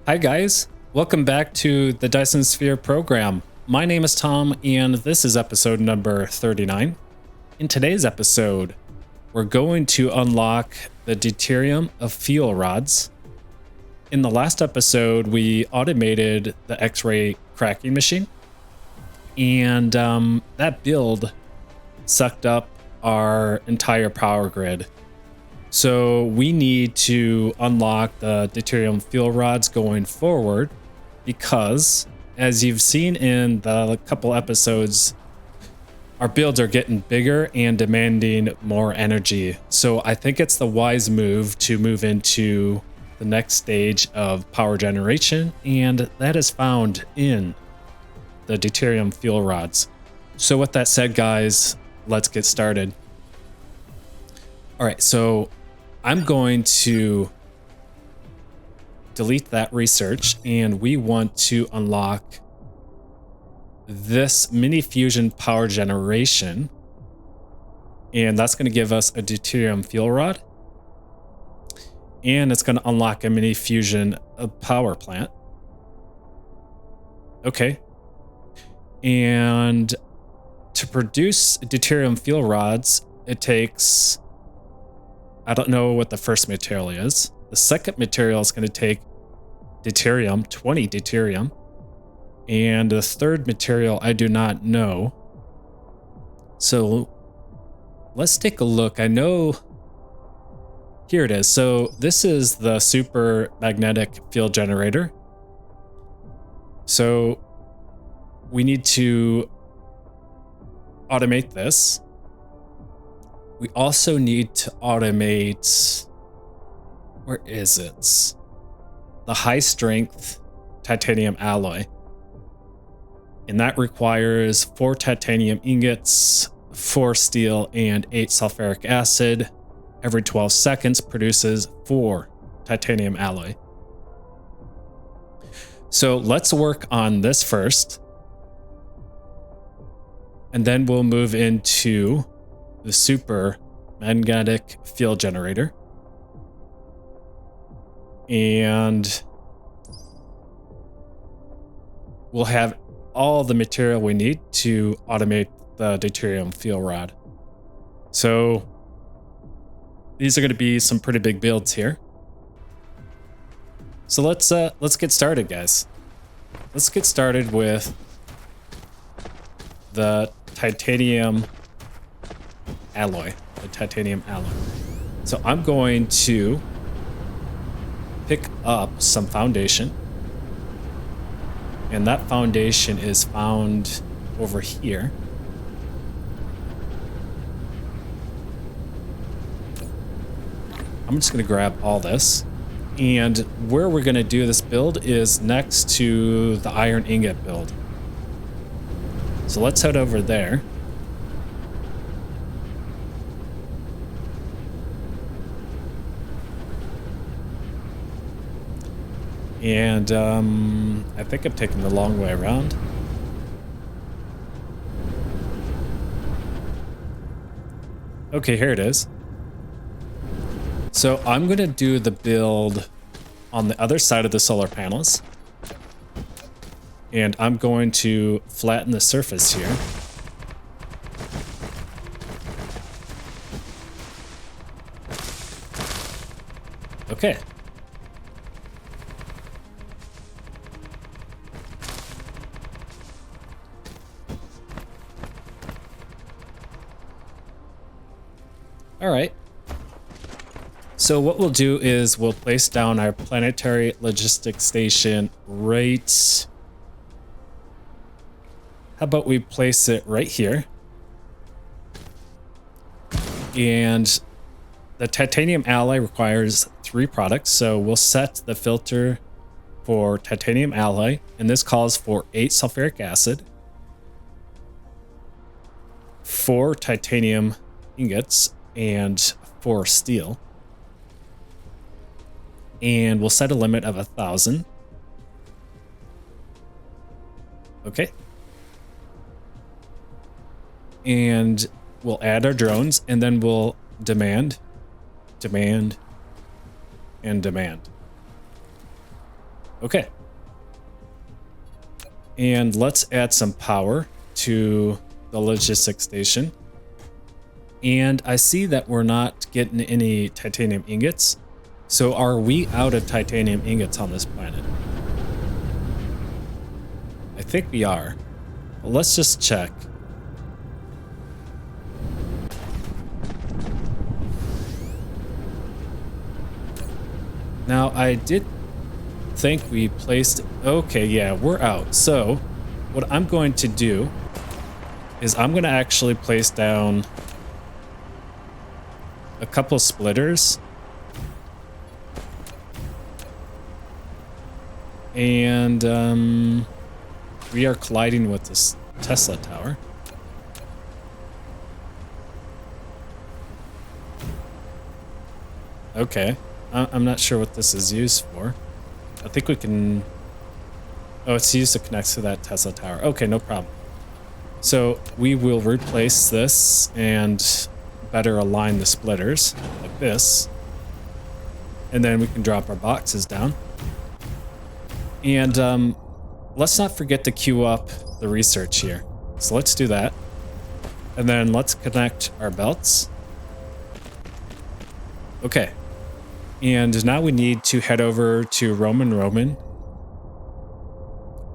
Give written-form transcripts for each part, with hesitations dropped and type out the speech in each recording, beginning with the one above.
Hi guys, welcome back to the Dyson Sphere Program. My name is Tom and this is episode number 39. In today's episode, we're going to unlock the deuterium of fuel rods. In the last episode, we automated the X-ray cracking machine, and that build sucked up our entire power grid. So we need to unlock the deuterium fuel rods going forward because, as you've seen in the couple episodes, our builds are getting bigger and demanding more energy. So I think it's the wise move to move into the next stage of power generation, and that is found in the deuterium fuel rods. So with that said, guys, let's get started. All right, so I'm going to delete that research, and we want to unlock this mini fusion power generation, and that's going to give us a deuterium fuel rod, and it's going to unlock a mini fusion power plant. Okay, and to produce deuterium fuel rods, it takes, I don't know what the first material is. The second material is going to take deuterium, 20 deuterium. And the third material, I do not know. So let's take a look. I know, here it is. So this is the super magnetic field generator. So we need to automate this. We also need to automate, where is it? The high strength titanium alloy. And that requires 4 titanium ingots, 4 steel, and 8 sulfuric acid. Every 12 seconds produces 4 titanium alloy. So let's work on this first. And then we'll move into the super magnetic field generator. And we'll have all the material we need to automate the deuterium fuel rod. So these are going to be some pretty big builds here. So let's get started, guys. Let's get started with the titanium alloy, So I'm going to pick up some foundation, and that foundation is found over here. I'm just going to grab all this, and where we're going to do this build is next to the iron ingot build. So let's head over there. And I think I'm taking the long way around. Okay, here it is. So I'm going to do the build on the other side of the solar panels. And I'm going to flatten the surface here. Okay. All right. So what we'll do is we'll place down our planetary logistics station right. How about we place it right here? And the titanium alloy requires 3 products. So we'll set the filter for titanium alloy, and this calls for 8 sulfuric acid, 4 titanium ingots, and 4 steel. And we'll set a limit of 1,000. Okay. And we'll add our drones, and then we'll demand, and demand. Okay. And let's add some power to the logistics station. And I see that we're not getting any titanium ingots. So are we out of titanium ingots on this planet? I think we are. Well, let's just check. Now, I did think we placed... Okay, yeah, we're out. So what I'm going to do is I'm going to actually place down a couple splitters. And we are colliding with this Tesla tower. Okay. I'm not sure what this is used for. I think we can... Oh, it's used to connect to that Tesla tower. Okay, no problem. So we will replace this and better align the splitters like this. And then we can drop our boxes down. And let's not forget to queue up the research here. So let's do that. And then let's connect our belts. Okay. And now we need to head over to Roman.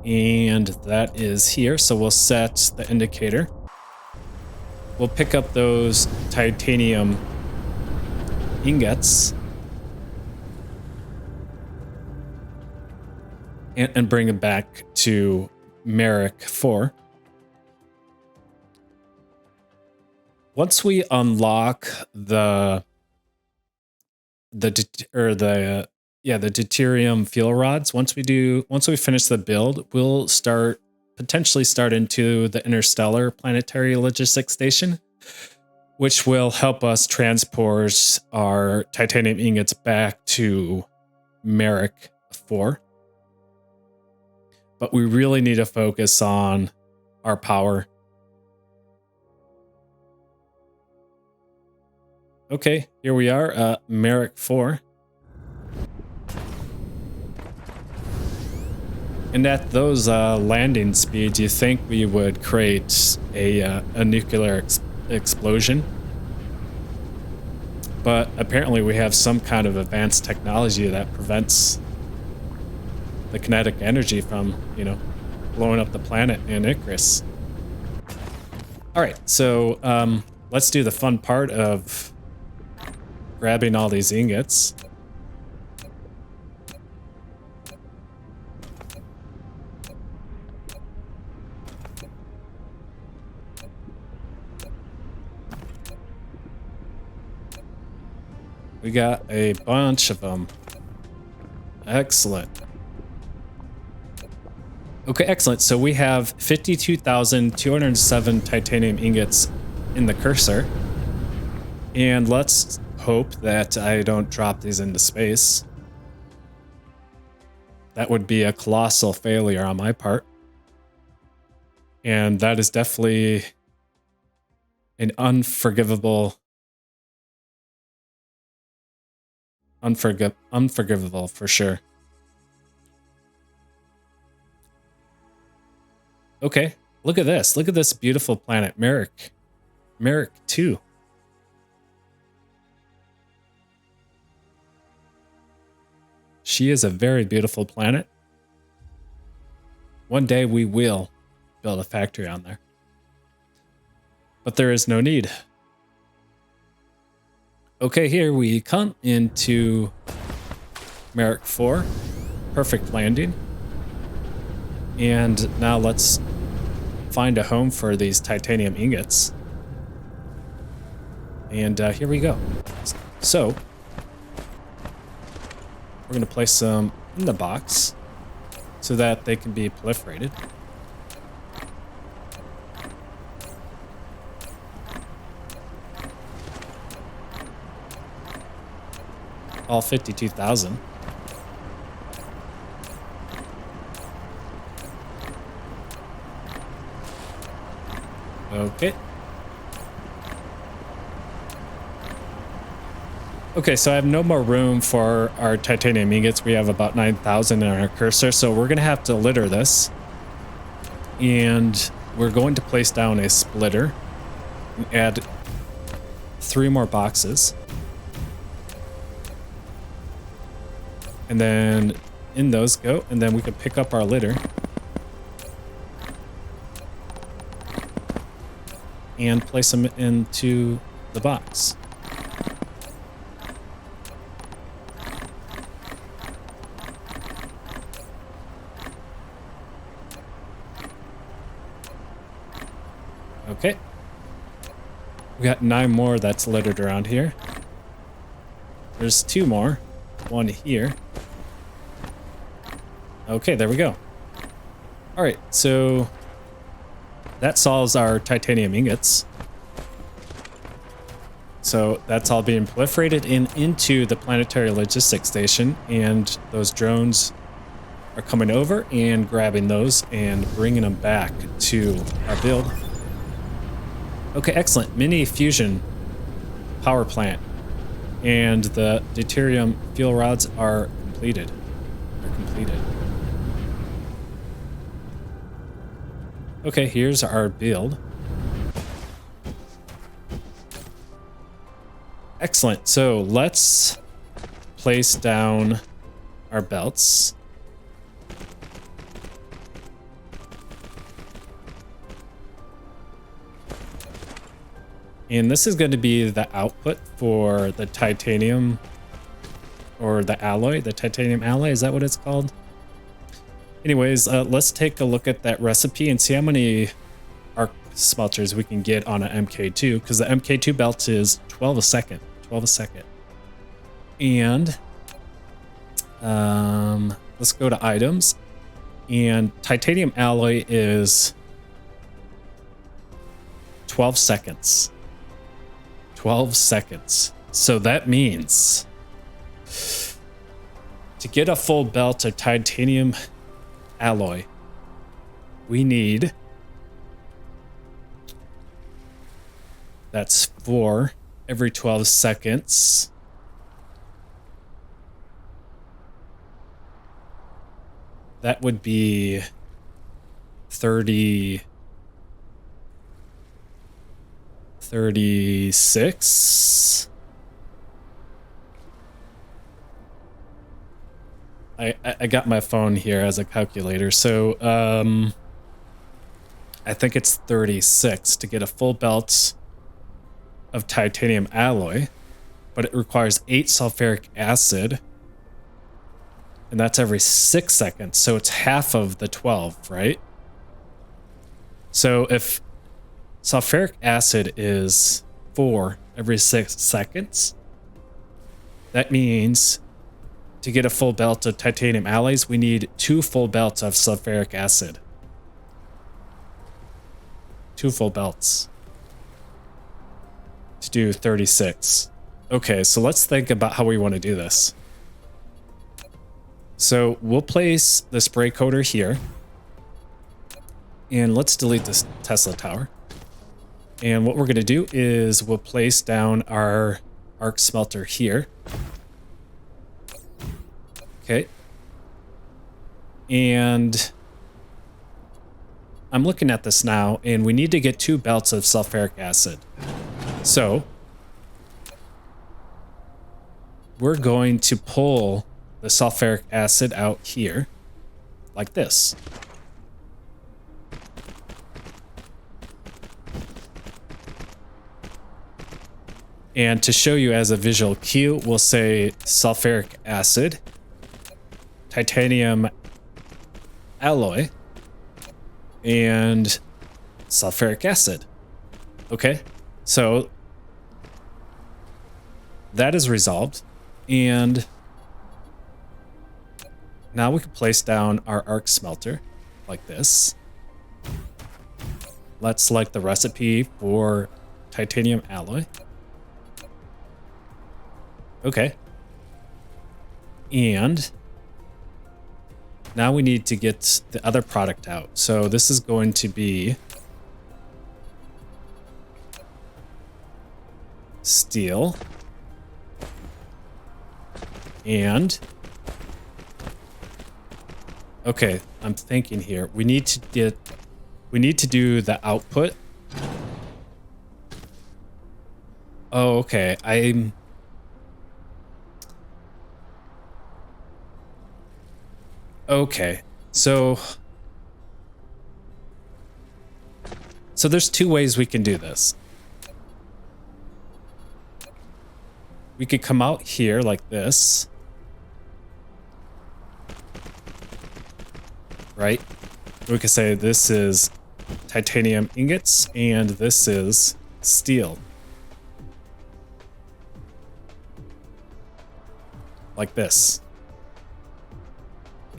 And that is here. So we'll set the indicator. We'll pick up those titanium ingots. And bring it back to Merrick 4. Once we unlock the deuterium fuel rods, once we finish the build, we'll potentially start into the interstellar planetary logistics station, which will help us transport our titanium ingots back to Merrick 4. But we really need to focus on our power. Okay, here we are, Merrick 4. And at those landing speeds, you think we would create a nuclear explosion. But apparently we have some kind of advanced technology that prevents the kinetic energy from, blowing up the planet in Icarus. All right, so let's do the fun part of grabbing all these ingots. We got a bunch of them. Excellent. Okay, excellent. So we have 52,207 titanium ingots in the cursor. And let's hope that I don't drop these into space. That would be a colossal failure on my part. And that is definitely an unforgivable for sure. Okay, look at this. Look at this beautiful planet, Merrick 2. She is a very beautiful planet. One day we will build a factory on there. But there is no need. Okay, here we come into Merrick 4. Perfect landing. And now let's find a home for these titanium ingots. And here we go. So we're going to place them in the box so that they can be proliferated. All 52,000. Okay. Okay, so I have no more room for our titanium ingots. We have about 9,000 in our cursor, so we're going to have to litter this. And we're going to place down a splitter and add 3 more boxes. And then in those go, and then we can pick up our litter. And place them into the box. Okay. We got 9 more that's littered around here. There's 2 more. 1 here. Okay, there we go. All right, so that solves our titanium ingots. So that's all being proliferated into the planetary logistics station, and those drones are coming over and grabbing those and bringing them back to our build. Okay, excellent. Mini fusion power plant and the deuterium fuel rods are completed. Okay, here's our build. Excellent. So let's place down our belts. And this is going to be the output for the titanium, or the alloy, the titanium alloy. Is that what it's called? Anyways, let's take a look at that recipe and see how many arc smelters we can get on an MK2, because the MK2 belt is 12 a second. 12 a second. And let's go to items. And titanium alloy is 12 seconds. 12 seconds. So that means to get a full belt of titanium alloy, we need, that's 4 every 12 seconds. That would be 36. I got my phone here as a calculator, so I think it's 36 to get a full belt of titanium alloy, but it requires 8 sulfuric acid, and that's every 6 seconds, so it's half of the 12, right? So if sulfuric acid is 4 every 6 seconds, that means to get a full belt of titanium alloys, we need 2 full belts of sulfuric acid. 2 full belts to do 36. Okay, so let's think about how we want to do this. So we'll place the spray coater here, and let's delete this Tesla tower. And what we're going to do is we'll place down our arc smelter here. Okay. And I'm looking at this now, and we need to get 2 belts of sulfuric acid. So we're going to pull the sulfuric acid out here like this. And to show you as a visual cue, we'll say sulfuric acid, titanium alloy, and sulfuric acid. Okay, so that is resolved. And now we can place down our arc smelter like this. Let's select the recipe for titanium alloy. Okay. And now we need to get the other product out. So this is going to be steel. And okay, I'm thinking here. We need to do the output. Oh, okay. Okay. So there's two ways we can do this. We could come out here like this. Right? We could say this is titanium ingots and this is steel. Like this.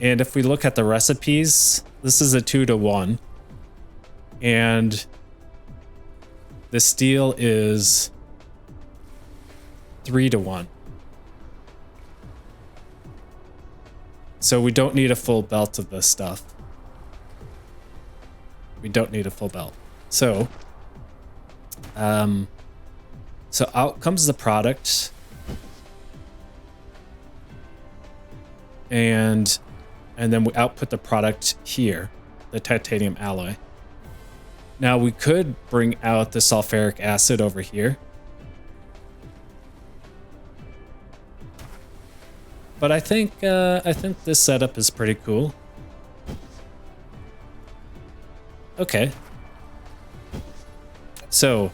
And if we look at the recipes, this is a 2-to-1. And the steel is 3-to-1. So we don't need a full belt of this stuff. We don't need a full belt. So out comes the product. And then we output the product here, the titanium alloy. Now we could bring out the sulfuric acid over here. But I think this setup is pretty cool. Okay. So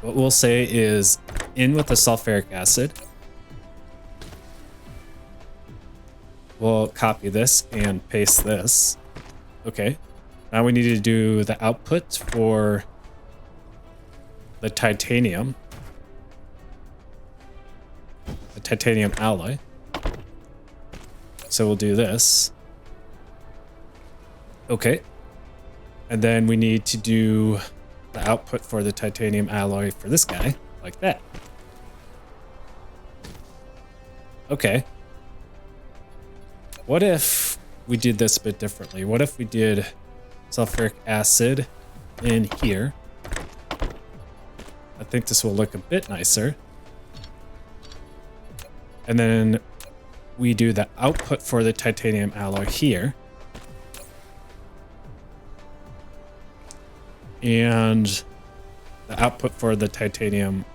what we'll say is in with the sulfuric acid. We'll copy this and paste this. Okay. Now we need to do the output for the titanium. The titanium alloy. So we'll do this. Okay. And then we need to do the output for the titanium alloy for this guy, like that. Okay. What if we did this a bit differently? What if we did sulfuric acid in here? I think this will look a bit nicer. And then we do the output for the titanium alloy here. And the output for the titanium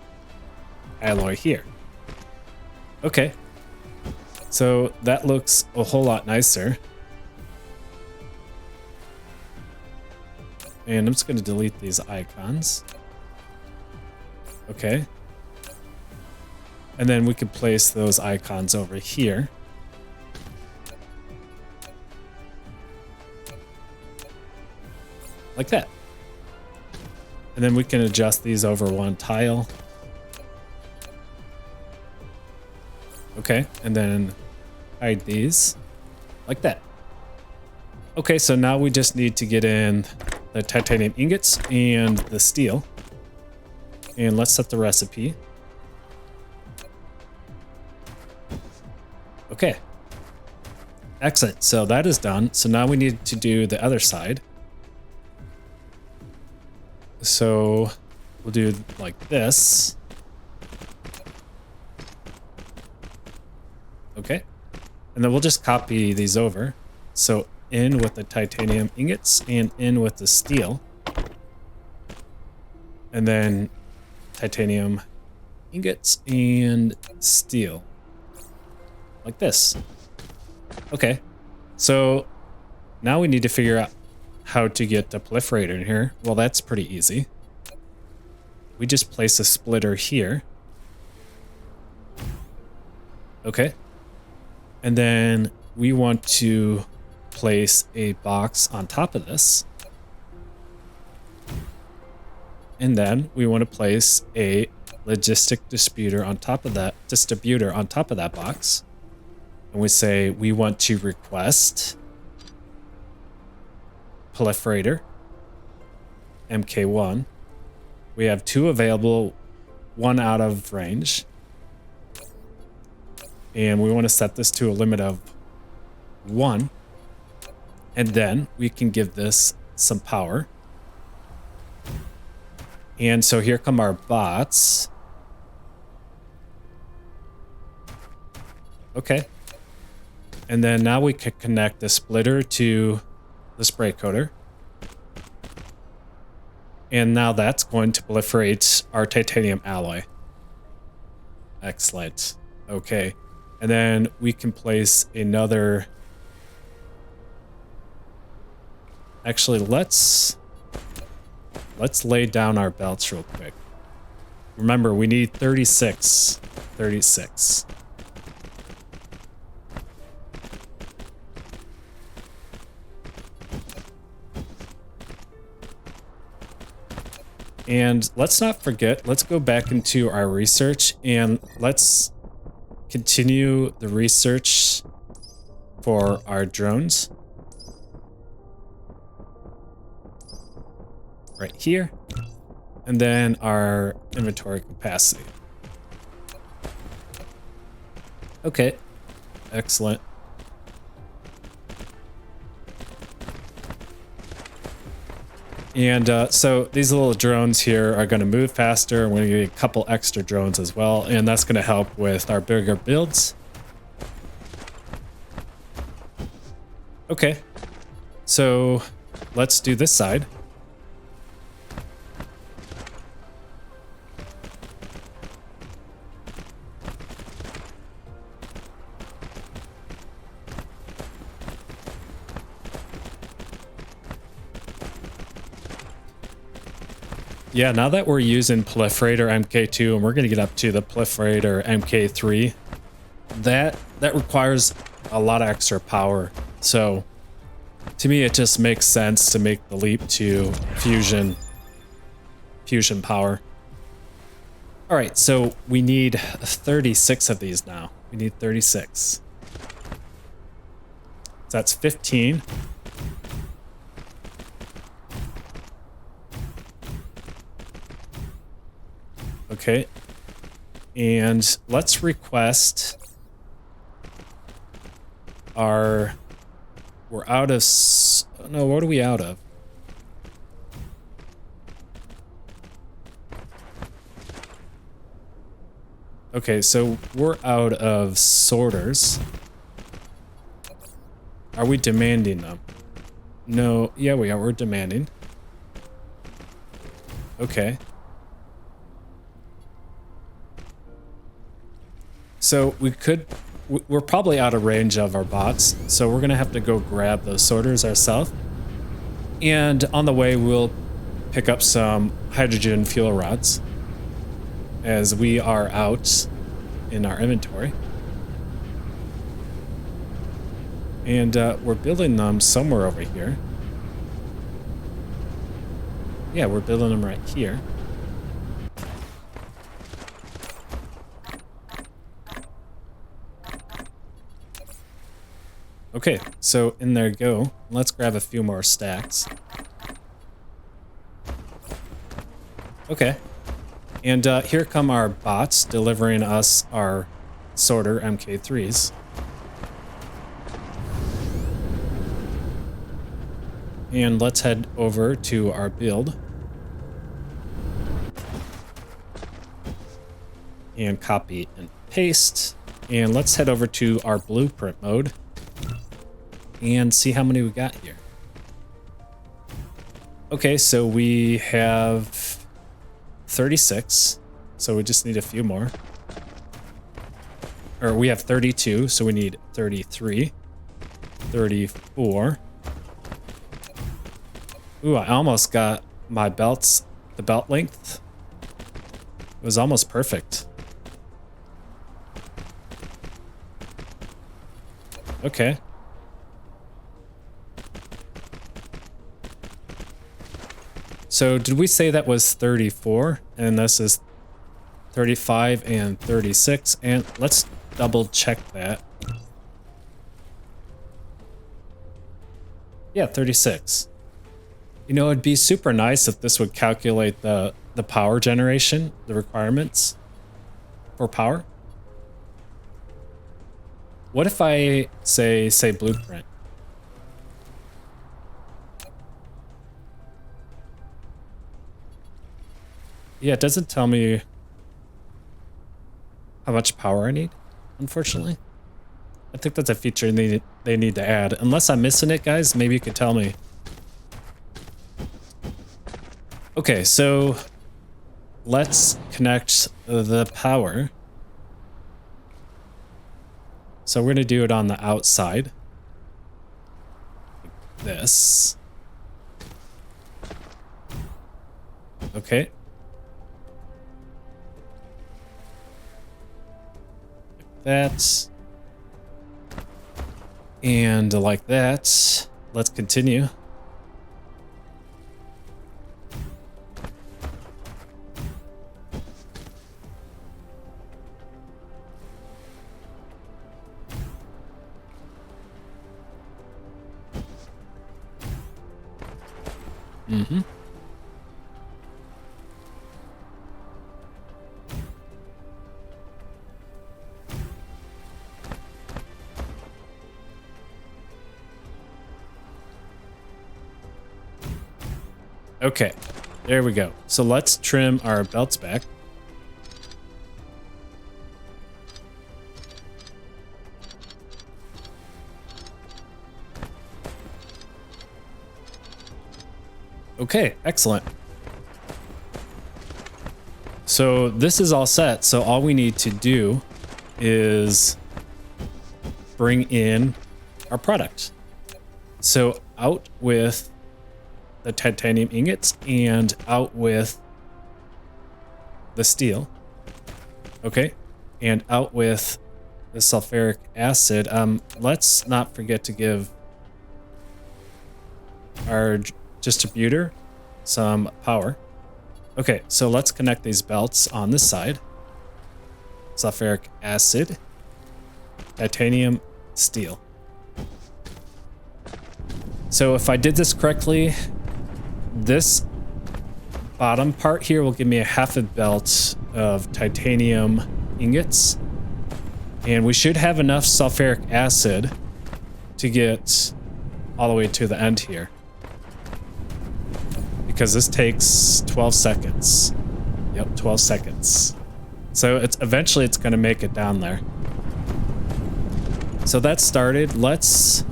alloy here. Okay. So that looks a whole lot nicer. And I'm just going to delete these icons. Okay. And then we could place those icons over here. Like that. And then we can adjust these over one tile. Okay, and then hide these like that. Okay, so now we just need to get in the titanium ingots and the steel. And let's set the recipe. Okay. Excellent. So that is done. So now we need to do the other side. So we'll do like this. Okay. And then we'll just copy these over. So in with the titanium ingots and in with the steel. And then titanium ingots and steel. Like this. Okay. So now we need to figure out how to get the proliferator in here. Well, that's pretty easy. We just place a splitter here. Okay. And then we want to place a box on top of this. And then we want to place a logistic distributor on top of that box. And we say we want to request proliferator MK1. We have 2 available, 1 out of range. And we want to set this to a limit of 1. And then we can give this some power. And so here come our bots. Okay. And then now we can connect the splitter to the spray coater. And now that's going to proliferate our titanium alloy. Excellent. Okay. And then we can place another... Actually, let's lay down our belts real quick. Remember, we need 36. 36. And let's not forget, let's go back into our research and let's continue the research for our drones. Right here. And then our inventory capacity. Okay. Excellent. And so these little drones here are going to move faster, and we're going to get a couple extra drones as well, and that's going to help with our bigger builds. Okay, so let's do this side. Yeah, now that we're using proliferator MK2 and we're going to get up to the proliferator MK3, that requires a lot of extra power. So to me, it just makes sense to make the leap to fusion power. All right, so we need 36 of these now. We need 36. So that's 15. Okay, and let's request our, we're out of, no, what are we out of? Okay, so we're out of sorters. Are we demanding them? No, yeah, we are, we're demanding. Okay. So we're probably out of range of our bots, so we're gonna have to go grab those sorters ourselves. And on the way, we'll pick up some hydrogen fuel rods as we are out in our inventory. And we're building them somewhere over here. Yeah, we're building them right here. Okay, so in there go. Let's grab a few more stacks. Okay. And here come our bots delivering us our sorter MK3s. And let's head over to our build. And copy and paste. And let's head over to our blueprint mode. And see how many we got here. Okay, so we have 36. So we just need a few more. Or we have 32, so we need 33. 34. Ooh, I almost got my belts, the belt length. It was almost perfect. Okay. So did we say that was 34? And this is 35 and 36. And let's double check that. Yeah, 36. You know, it'd be super nice if this would calculate the power generation, the requirements for power. What if I say blueprint? Yeah, it doesn't tell me how much power I need, unfortunately. I think that's a feature they need to add. Unless I'm missing it, guys, maybe you could tell me. Okay, so let's connect the power. So we're going to do it on the outside. Like this. Okay. Like that. And like that. Let's continue. Mm-hmm. Okay, there we go. So let's trim our belts back. Okay, excellent. So this is all set. So all we need to do is bring in our product. So out with the titanium ingots and out with the steel. Okay, and out with the sulfuric acid. Let's not forget to give our distributor some power. Okay, so let's connect these belts on this side. Sulfuric acid, titanium, steel. So if I did this correctly, this bottom part here will give me a half a belt of titanium ingots. And we should have enough sulfuric acid to get all the way to the end here. Because this takes 12 seconds. Yep, 12 seconds. So eventually it's going to make it down there. So that started. Let's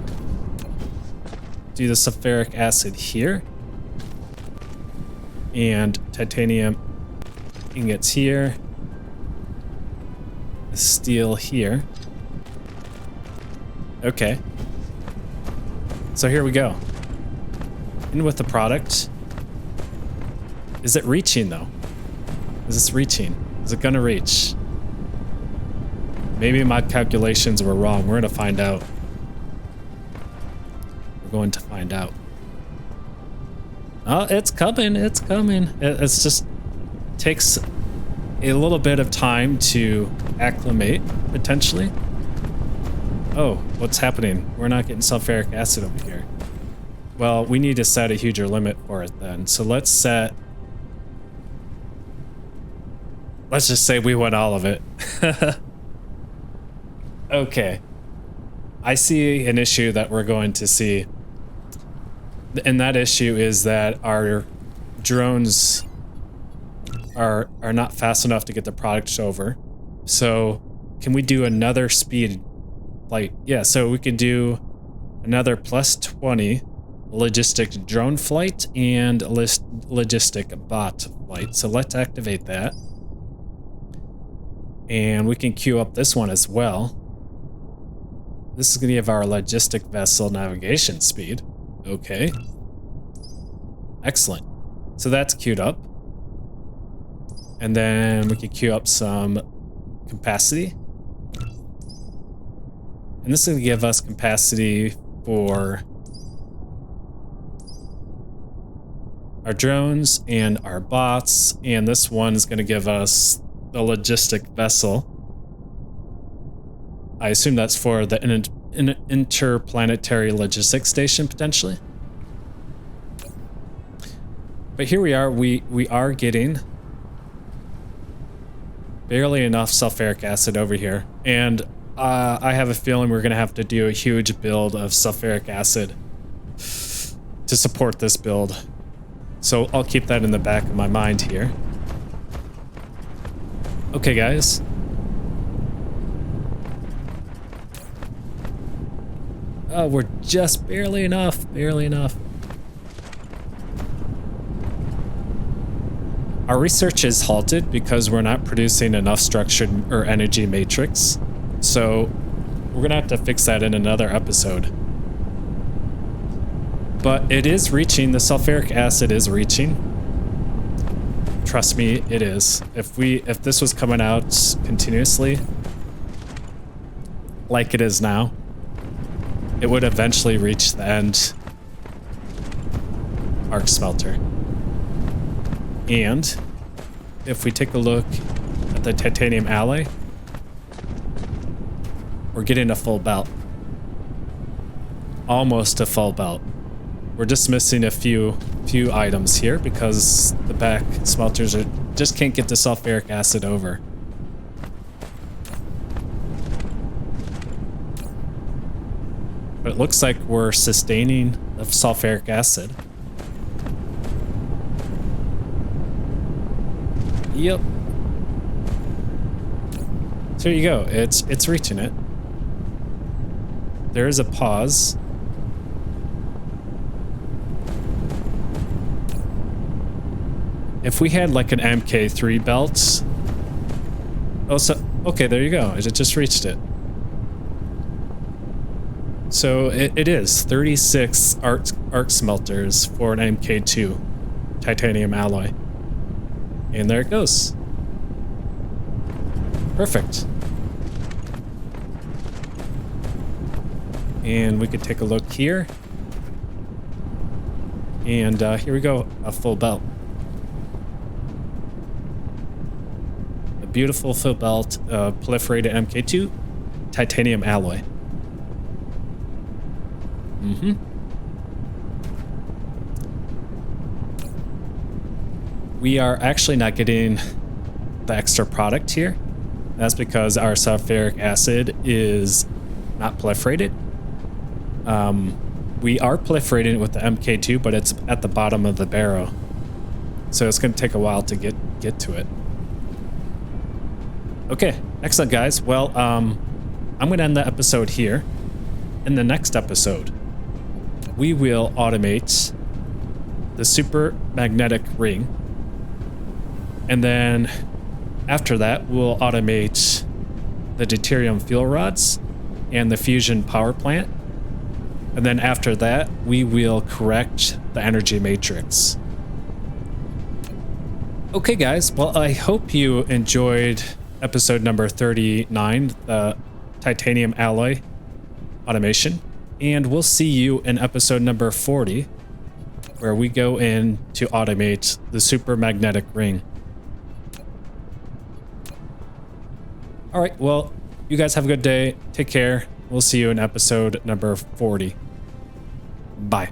do the sulfuric acid here. And titanium ingots here. The steel here. Okay. So here we go. In with the product. Is it reaching though? Is this reaching? Is it gonna reach? Maybe my calculations were wrong. We're gonna find out. We're going to find out. Oh, it's coming. It's coming. It's just takes a little bit of time to acclimate, potentially. Oh, what's happening? We're not getting sulfuric acid over here. Well, we need to set a huger limit for it then. So let's set... Let's just say we want all of it. Okay. I see an issue that we're going to see. And that issue is that our drones are not fast enough to get the product over. So can we do another speed? Like, yeah, so we could do another plus 20 logistic drone flight and logistic bot flight. So let's activate that. And we can queue up this one as well. This is going to give our logistic vessel navigation speed. Okay. Excellent. So that's queued up. And then we can queue up some capacity. And this is going to give us capacity for our drones and our bots. And this one is going to give us the logistic vessel. I assume that's for the interplanetary logistics station, potentially. But here we are. We are getting barely enough sulfuric acid over here. And I have a feeling we're going to have to do a huge build of sulfuric acid to support this build. So I'll keep that in the back of my mind here. Okay, guys. Oh, we're just barely enough, barely enough. Our research is halted because we're not producing enough structured or energy matrix. So we're gonna have to fix that in another episode. But it is reaching, the sulfuric acid is reaching. Trust me, it is. If this was coming out continuously, like it is now, it would eventually reach the end arc smelter. And if we take a look at the titanium alloy, we're getting a full belt. Almost a full belt. We're just missing a few items here because the back smelters just can't get the sulfuric acid over. But it looks like we're sustaining the sulfuric acid. Yep. So there you go. It's reaching it. There is a pause. If we had like an MK3 belt. Oh, so okay, there you go. It just reached it. So it is 36 arc smelters for an MK2 titanium alloy. And there it goes. Perfect. And we could take a look here. And here we go, a full belt. A beautiful full belt of proliferated MK2 titanium alloy. We are actually not getting the extra product here. That's because our sulfuric acid is not proliferated. We are proliferating with the MK2, but it's at the bottom of the barrel. So it's going to take a while to get to it. Okay, excellent, guys. Well, I'm going to end the episode here. In the next episode, we will automate the super magnetic ring. And then after that, we'll automate the deuterium fuel rods and the fusion power plant. And then after that, we will correct the energy matrix. Okay, guys. Well, I hope you enjoyed episode number 39, the titanium alloy automation. And we'll see you in episode number 40, where we go in to automate the super magnetic ring. All right, well, you guys have a good day. Take care. We'll see you in episode number 40. Bye.